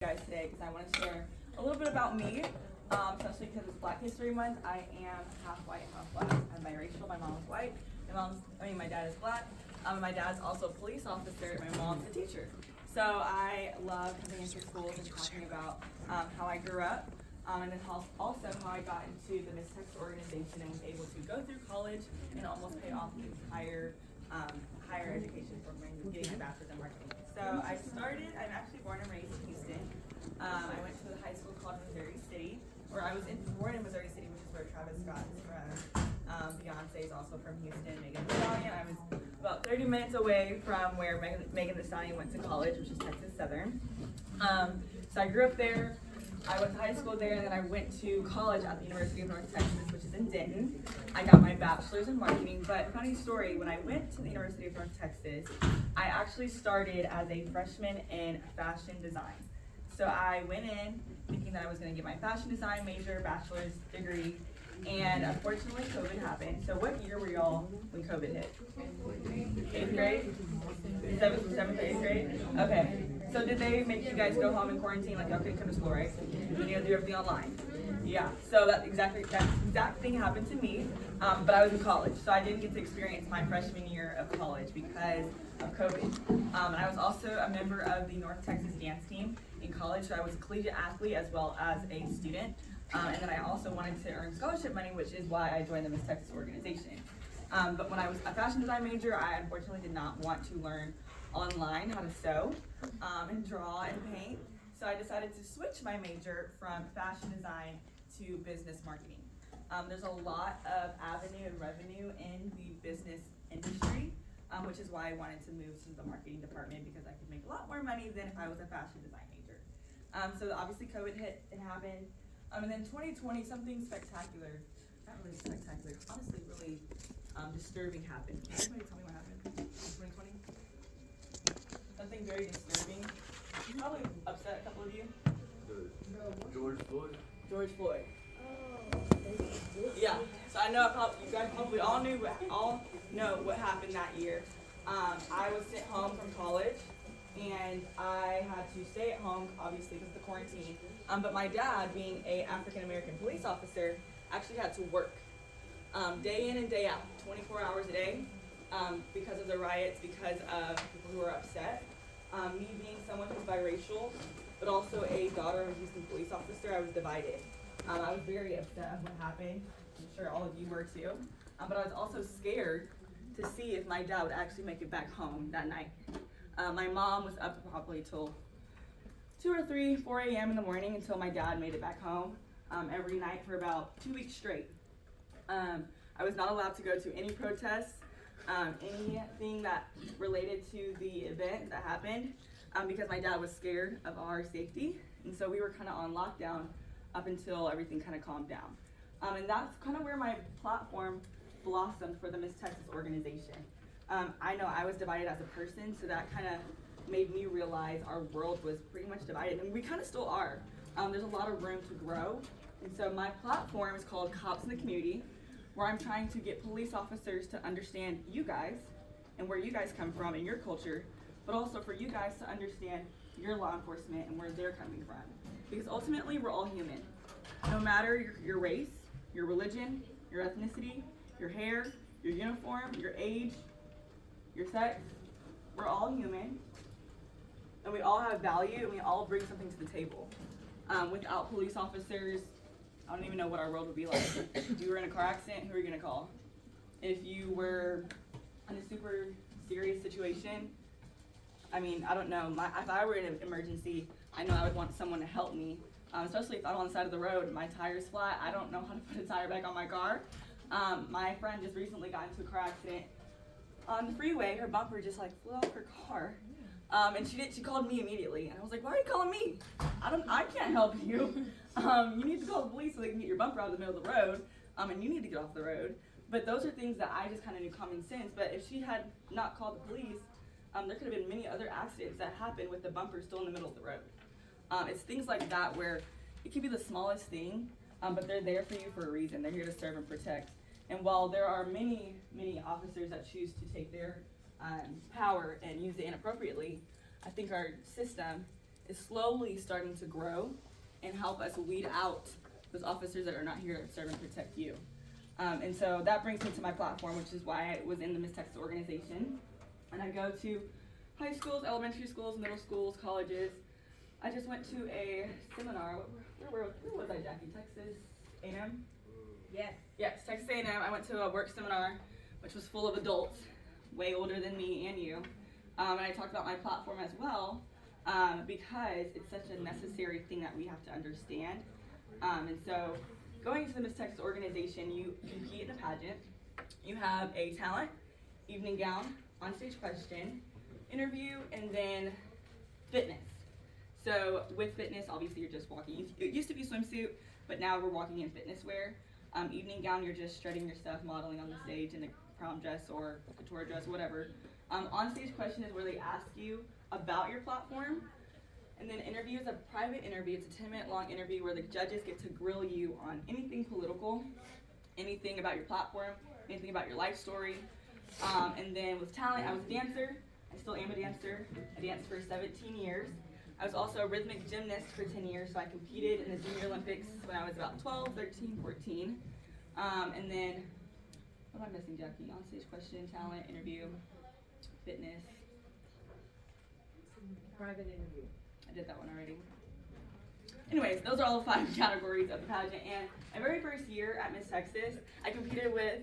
Guys today because I want to share a little bit about me, especially because it's Black History Month. I am half white, half black. I'm biracial. My mom is white. My dad is black. And my dad's also a police officer. And my mom's a teacher. So I love coming into schools and talking about how I grew up, and then also how I got into the Miss Texas organization and was able to go through college and almost pay off the entire higher education program, getting a bachelor's in marketing. So I'm actually born and raised in Houston. I went to a high school called Missouri City, or I was born in Missouri City, which is where Travis Scott is from. Beyonce is also from Houston, Megan Thee Stallion. I was about 30 minutes away from where Megan Thee Stallion went to college, which is Texas Southern. So I grew up there. I went to high school there, and then I went to college at the University of North Texas, which is in Denton. I got my bachelor's in marketing, but funny story, when I went to the University of North Texas, I actually started as a freshman in fashion design. So I went in thinking that I was going to get my fashion design major, bachelor's degree, and unfortunately COVID happened. So what year were y'all when COVID hit? 8th grade? 7th or 8th grade? Okay. So did they make you guys go home and quarantine, like y'all couldn't come to school, right? And you had to do everything online? Yeah, so that exact thing happened to me, but I was in college, so I didn't get to experience my freshman year of college because of COVID. And I was also a member of the North Texas dance team in college, so I was a collegiate athlete as well as a student. And then I also wanted to earn scholarship money, which is why I joined the Miss Texas organization. But when I was a fashion design major, I unfortunately did not want to learn online how to sew and draw and paint. So I decided to switch my major from fashion design to business marketing. There's a lot of avenue and revenue in the business industry, which is why I wanted to move to the marketing department because I could make a lot more money than if I was a fashion design major. So obviously COVID hit, it happened. And then 2020, something spectacular, not really spectacular, honestly really disturbing happened. Can anybody tell me what happened in 2020? Something very disturbing. Probably upset a couple of you. George Floyd. George Floyd. Yeah. So I know you guys probably all know what happened that year. I was sent home from college, and I had to stay at home, obviously because of the quarantine. But my dad, being an African American police officer, actually had to work day in and day out, 24 hours a day, because of the riots, because of people who were upset. Me being someone who's biracial, but also a daughter of a Houston police officer, I was divided. I was very upset of what happened. I'm sure all of you were too. But I was also scared to see if my dad would actually make it back home that night. My mom was up probably till 2 or 3, 4 a.m. in the morning until my dad made it back home every night for about 2 weeks straight. I was not allowed to go to any protests, anything that related to the event that happened, because my dad was scared of our safety. And so we were kind of on lockdown up until everything kind of calmed down. And that's kind of where my platform blossomed for the Miss Texas organization. I know I was divided as a person, so that kind of made me realize our world was pretty much divided, and we kind of still are. There's a lot of room to grow. And so my platform is called Cops in the Community, where I'm trying to get police officers to understand you guys and where you guys come from and your culture, but also for you guys to understand your law enforcement and where they're coming from. Because ultimately, we're all human. No matter your race, your religion, your ethnicity, your hair, your uniform, your age, your sex, we're all human. And we all have value, and we all bring something to the table. Without police officers, I don't even know what our world would be like. If you were in a car accident, who are you gonna call? If you were in a super serious situation, I mean, I don't know. If I were in an emergency, I know I would want someone to help me, especially if I'm on the side of the road, my tire's flat, I don't know how to put a tire back on my car. My friend just recently got into a car accident on the freeway. Her bumper just like flew off her car. And she called me immediately, and I was like, why are you calling me? I can't help you. You need to call the police so they can get your bumper out of the middle of the road, and you need to get off the road. But those are things that I just kind of knew common sense. But if she had not called the police, there could have been many other accidents that happened with the bumper still in the middle of the road. It's things like that where it can be the smallest thing, but they're there for you for a reason. They're here to serve and protect. And while there are many, many officers that choose to take their power and use it inappropriately, I think our system is slowly starting to grow and help us weed out those officers that are not here to serve and protect you. And so that brings me to my platform, which is why I was in the Miss Texas organization. And I go to high schools, elementary schools, middle schools, colleges. I just went to a seminar. Where was I, Jackie? Texas A&M? Yes. Yes, Texas A&M. I went to a work seminar, which was full of adults, way older than me and you. And I talked about my platform as well, because it's such a necessary thing that we have to understand. And so going to the Miss Texas organization, you compete in a pageant. You have a talent, evening gown, onstage question, interview, and then fitness. So with fitness, obviously you're just walking. It used to be swimsuit, but now we're walking in fitness wear. Evening gown, you're just strutting your stuff, modeling on the stage in a prom dress or couture dress, whatever. Onstage question is where they ask you about your platform. And then interview is a private interview. It's a 10-minute long interview where the judges get to grill you on anything political, anything about your platform, anything about your life story. And then with talent, I was a dancer. I still am a dancer. I danced for 17 years. I was also a rhythmic gymnast for 10 years, so I competed in the Junior Olympics when I was about 12, 13, 14. And then, what am I missing, Jackie? Onstage question, talent, interview, fitness. Private interview. I did that one already. Anyways, those are all the 5 categories of the pageant. And my very first year at Miss Texas, I competed with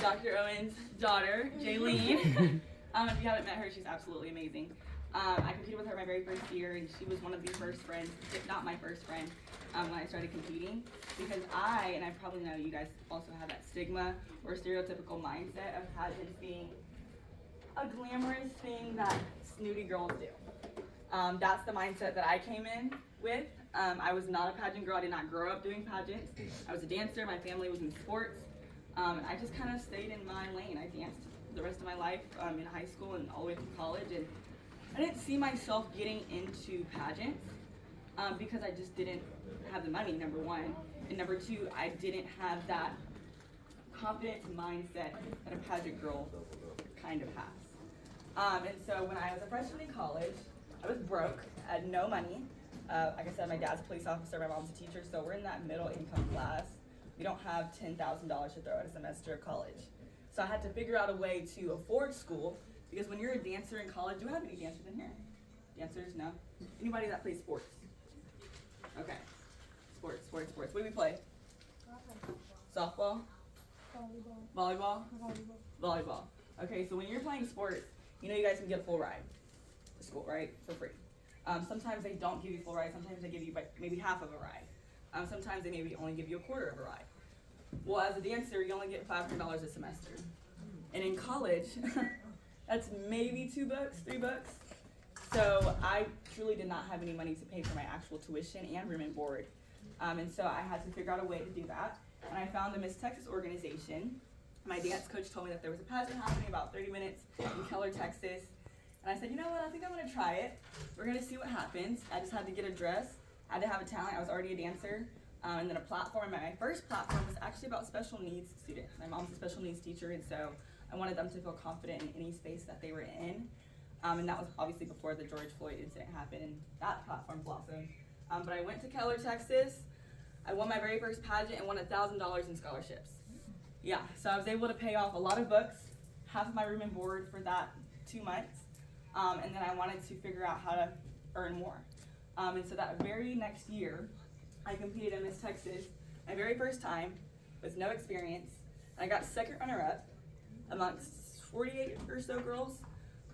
Dr. Owen's daughter, Jaylene. If you haven't met her, she's absolutely amazing. I competed with her my very first year, and she was one of the first friends, if not my first friend, when I started competing. Because and I probably know you guys also have that stigma or stereotypical mindset of pageants being a glamorous thing that snooty girls do. That's the mindset that I came in with. I was not a pageant girl. I did not grow up doing pageants. I was a dancer. My family was in sports. And I just kind of stayed in my lane. I danced the rest of my life in high school and all the way through college. And I didn't see myself getting into pageants because I just didn't have the money, number one. And number two, I didn't have that confidence mindset that a pageant girl kind of has. And so when I was a freshman in college, I was broke, I had no money. Like I said, my dad's a police officer, my mom's a teacher, so we're in that middle income class. We don't have $10,000 to throw at a semester of college. So I had to figure out a way to afford school, because when you're a dancer in college, do we have any dancers in here? Dancers? No? Anybody that plays sports? Okay. Sports. What do we play? Softball? Volleyball? Volleyball. Okay, so when you're playing sports, you know you guys can get a full ride to school, right? For free. Sometimes they don't give you a full ride. Sometimes they give you maybe half of a ride. Sometimes they maybe only give you a quarter of a ride. Well, as a dancer, you only get $500 a semester. And in college, that's maybe $2, $3. So I truly did not have any money to pay for my actual tuition and room and board. And so I had to figure out a way to do that. And I found the Miss Texas organization. My dance coach told me that there was a pageant happening about 30 minutes in Keller, Texas. And I said, you know what, I think I'm gonna try it. We're gonna see what happens. I just had to get a dress, I had to have a talent, I was already a dancer, and then a platform. My first platform was actually about special needs students. My mom's a special needs teacher, and so I wanted them to feel confident in any space that they were in. And that was obviously before the George Floyd incident happened, and that platform blossomed. But I went to Keller, Texas. I won my very first pageant and won $1,000 in scholarships. Yeah, so I was able to pay off a lot of books, half of my room and board for that 2 months. And then I wanted to figure out how to earn more. And so that very next year, I competed in Miss Texas, my very first time, with no experience. I got second runner-up amongst 48 or so girls,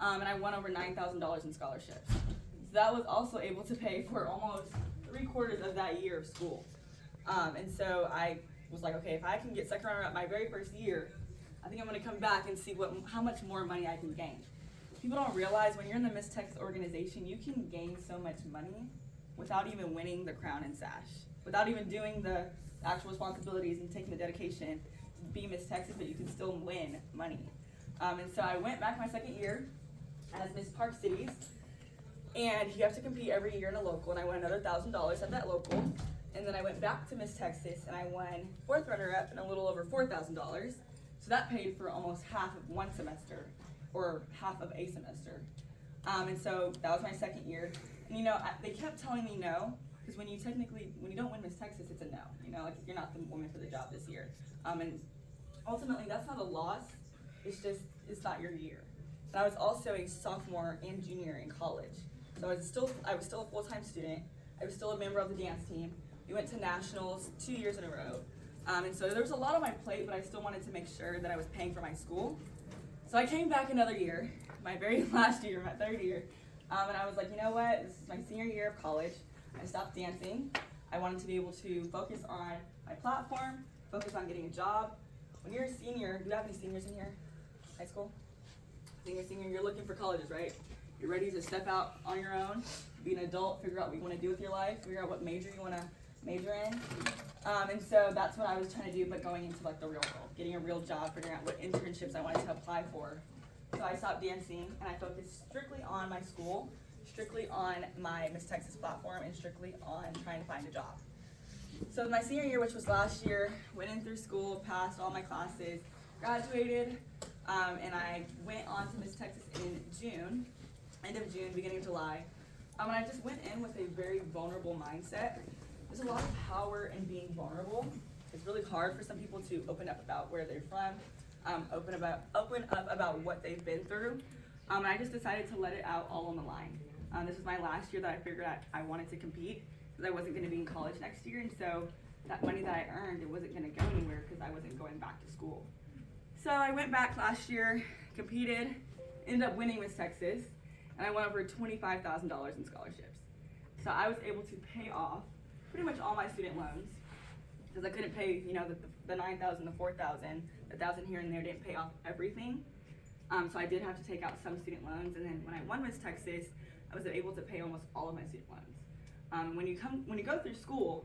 and I won over $9,000 in scholarships. So that was also able to pay for almost 3/4 of that year of school. And so I was like, okay, if I can get second runner-up my very first year, I think I'm gonna come back and see how much more money I can gain. People don't realize when you're in the Miss Texas organization, you can gain so much money without even winning the crown and sash, without even doing the actual responsibilities and taking the dedication to be Miss Texas, but you can still win money. And so I went back my second year as Miss Park Cities, and you have to compete every year in a local, and I won another $1,000 at that local. And then I went back to Miss Texas, and I won fourth runner-up and a little over $4,000. So that paid for almost half of one semester, or half of a semester. And so that was my second year. And they kept telling me no, because when you don't win Miss Texas, it's a no. Like you're not the woman for the job this year. And ultimately, that's not a loss. It's just it's not your year. And I was also a sophomore and junior in college, so I was still a full-time student. I was still a member of the dance team. We went to nationals 2 years in a row. And so there was a lot on my plate, but I still wanted to make sure that I was paying for my school. So I came back another year, my very last year, my third year, and I was like, you know what, this is my senior year of college. I stopped dancing. I wanted to be able to focus on my platform, focus on getting a job. When you're a senior, do you have any seniors in here? High school? Senior, you're looking for colleges, right? You're ready to step out on your own, be an adult, figure out what you want to do with your life, figure out what major you want to major in. And so that's what I was trying to do, but going into like the real world, getting a real job, figuring out what internships I wanted to apply for. So I stopped dancing and I focused strictly on my school, strictly on my Miss Texas platform, and strictly on trying to find a job. So my senior year, which was last year, went in through school, passed all my classes, graduated, and I went on to Miss Texas in June, end of June, beginning of July. And I just went in with a very vulnerable mindset. There's a lot of power in being vulnerable. It's really hard for some people to open up about where they're from, open up about what they've been through. And I just decided to let it out all on the line. This was my last year that I figured out I wanted to compete because I wasn't going to be in college next year, and so that money that I earned, it wasn't going to go anywhere because I wasn't going back to school. So I went back last year, competed, ended up winning Miss Texas, and I won over $25,000 in scholarships. So I was able to pay off pretty much all my student loans because I couldn't pay, the $9,000, the $4,000, the $1,000 here and there didn't pay off everything. So I did have to take out some student loans, and then when I won Miss Texas, I was able to pay almost all of my student loans. When you go through school,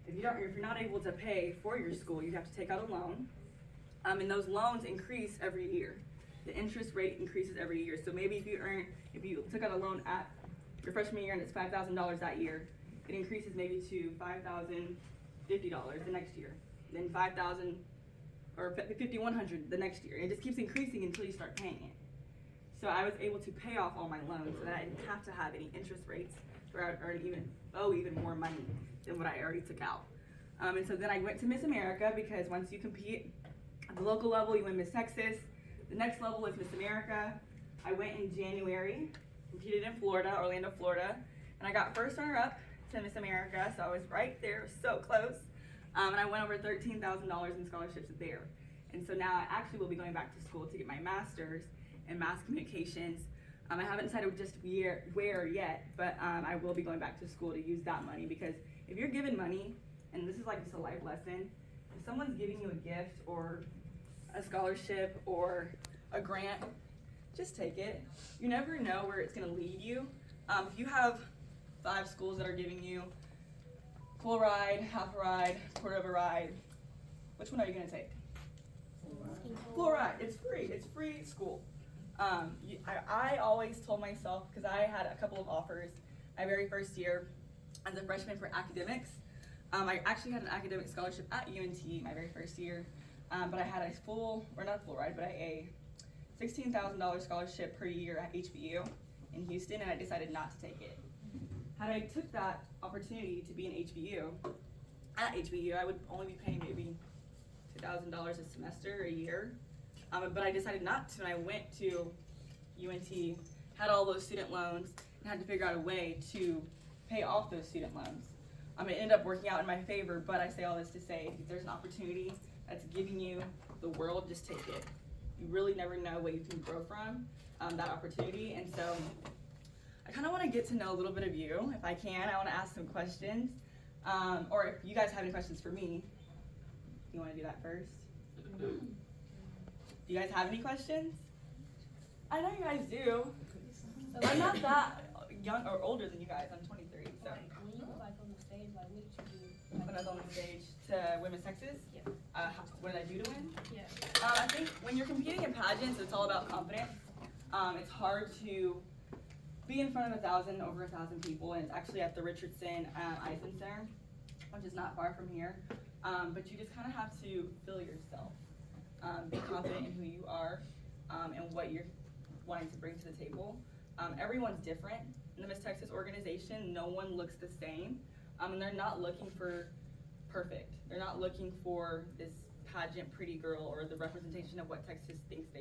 if you're not able to pay for your school, you have to take out a loan, and those loans increase every year. The interest rate increases every year. So maybe if you took out a loan at your freshman year and it's $5,000 that year, it increases maybe to $5,050 the next year, then $5,000 or $5,100 the next year. It just keeps increasing until you start paying it. So I was able to pay off all my loans so that I didn't have to have any interest rates where I would owe even more money than what I already took out. And so then I went to Miss America because once you compete at the local level, you win Miss Texas. The next level is Miss America. I went in January, competed in Florida, Orlando, Florida, and I got first runner-up to Miss America, so I was right there, so close. And I went over $13,000 in scholarships there. And so now I actually will be going back to school to get my master's in mass communications. I haven't decided just where yet, but I will be going back to school to use that money, because if you're given money, and this is like just a life lesson, if someone's giving you a gift or a scholarship or a grant, just take it. You never know where it's gonna lead you. If you have 5 schools that are giving you full ride, half a ride, quarter of a ride, which one are you gonna take? Full ride. It's free. It's free school. I always told myself, because I had a couple of offers my very first year as a freshman for academics. I actually had an academic scholarship at UNT my very first year, but I had a a $16,000 scholarship per year at HBU in Houston, and I decided not to take it. Had I took that opportunity to be in at HBU, I would only be paying maybe $2,000 a semester, a year. But I decided not to, and I went to UNT, had all those student loans, and had to figure out a way to pay off those student loans. It ended up working out in my favor, but I say all this to say, if there's an opportunity that's giving you the world, just take it. You really never know what you can grow from that opportunity, and so I kind of want to get to know a little bit of you. If I can, I want to ask some questions, or if you guys have any questions for me, you want to do that first? Do you guys have any questions? I know you guys do. I'm not that young or older than you guys. I'm 23. So. When you go back on the stage, like what did you do? When I was on the stage to win Miss Texas? Yeah. What did I do to win? Yeah. I think when you're competing in pageants, it's all about confidence. It's hard to be in front of over 1,000 people, and it's actually at the Richardson Eisen Center, which is not far from here. But you just kind of have to feel yourself. Be confident in who you are and what you're wanting to bring to the table. Everyone's different. in the Miss Texas organization, no one looks the same, and they're not looking for perfect. They're not looking for this pageant pretty girl or the representation of what Texas thinks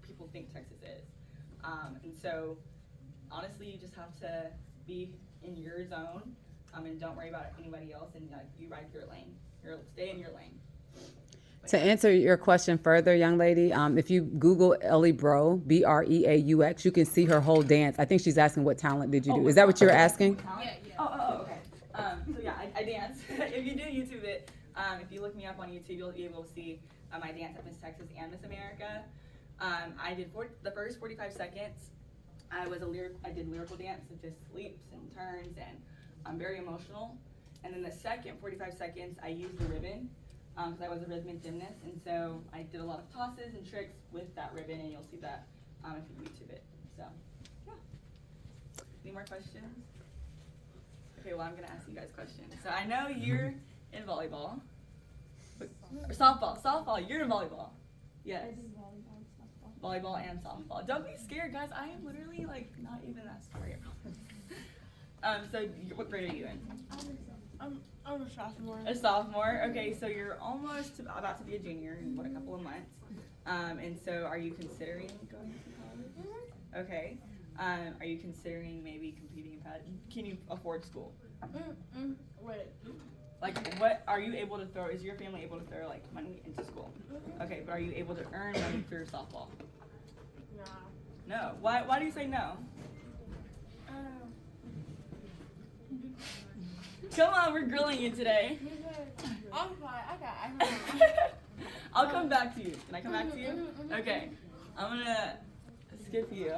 people think Texas is. And so, honestly, you just have to be in your zone, and don't worry about anybody else, and you ride your lane. Stay in your lane. To answer your question further, young lady, if you Google Ellie Breaux, Breaux, you can see her whole dance. I think she's asking what talent did you do. Is that what you were asking? Yeah. Okay. So yeah, I dance. If you do YouTube it, if you look me up on YouTube, you'll be able to see I dance at Miss Texas and Miss America. I did the first 45 seconds. I did lyrical dance, so just leaps and turns, and I'm very emotional. And then the second 45 seconds, I used the ribbon. Because I was a rhythmic gymnast, and so I did a lot of tosses and tricks with that ribbon, and you'll see that if you YouTube it. So, yeah. Any more questions? Okay, well, I'm going to ask you guys questions. So I know you're in volleyball. Or softball. You're in volleyball. Yes. Volleyball and softball. Don't be scared, guys. I am literally, not even that scary. So what grade are you in? I'm a sophomore. A sophomore. Okay, so you're almost about to be a junior in a couple of months. And so are you considering going to college? Okay. Are you considering maybe competing in pageant? Can you afford school? Wait. What are you able to throw? Is your family able to throw money into school? Okay, but are you able to earn money through softball? No. No. Why do you say no? Come on, we're grilling you today. I'm fine. I'll come back to you. Can I come back to you? Okay. I'm gonna skip you.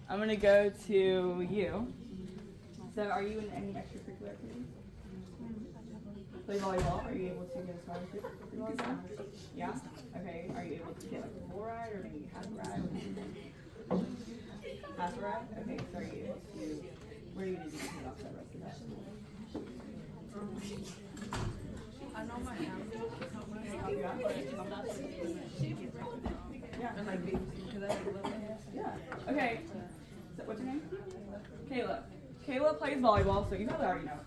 I'm gonna go to you. So are you in any extracurricular activities? Play volleyball. Are you able to get a scholarship? Yeah? Okay. Are you able to get a full ride or maybe half a ride? Half a ride? Okay. So are you able to, where are you gonna do to get off that rest of that? I know my family. Yeah. Okay. So what's your name? Kayla. Kayla plays volleyball, so you probably already know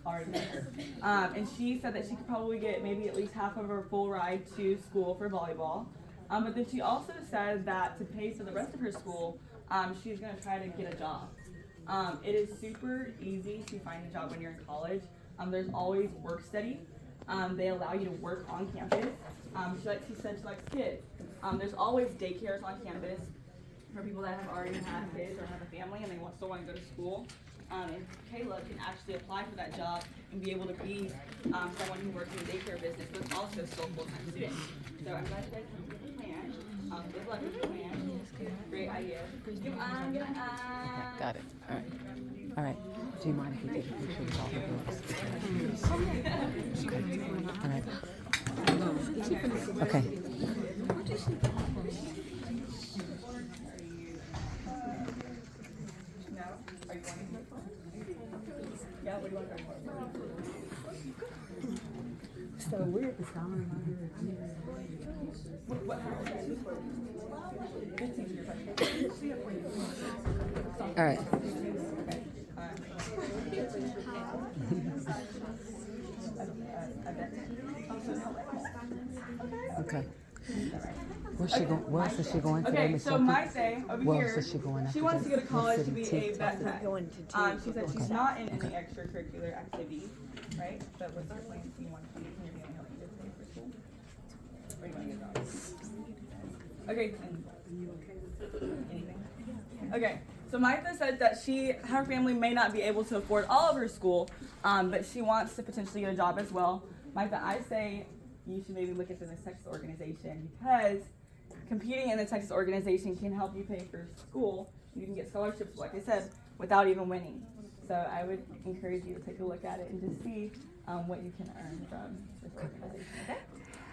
her. And she said that she could probably get maybe at least half of her full ride to school for volleyball. But then she also said that to pay for the rest of her school, she's gonna try to get a job. It is super easy to find a job when you're in college. There's always work study. They allow you to work on campus. She said she likes kids. There's always daycares on campus for people that have already had kids or have a family and they still want to go to school. And Kayla can actually apply for that job and be able to be someone who works in the daycare business, but also still a full-time student. So I'm glad you guys came with the plan. Good luck with the plan. Great idea. Got it. All right. Do you mind if we take a picture with all the girls? All right. Okay. Yeah, what do you want to go for? So we're at the Skyline Library. All right. Okay. Where else is she going today, Okay, Miss so Sophie? my day over Where here, else is she going after she wants to this? go to college Miss to be a City vet Tea? tech. She said she's not in any extracurricular activities, right? But what's your plan? Do you want to be here to help you pay for school? Or do you want to get a job? Okay. Anything? Okay. So Martha said that her family may not be able to afford all of her school, but she wants to potentially get a job as well. Martha, I say you should maybe look at the Miss Texas organization because competing in the Texas organization can help you pay for school. You can get scholarships, like I said, without even winning. So I would encourage you to take a look at it and just see what you can earn from this organization. Okay?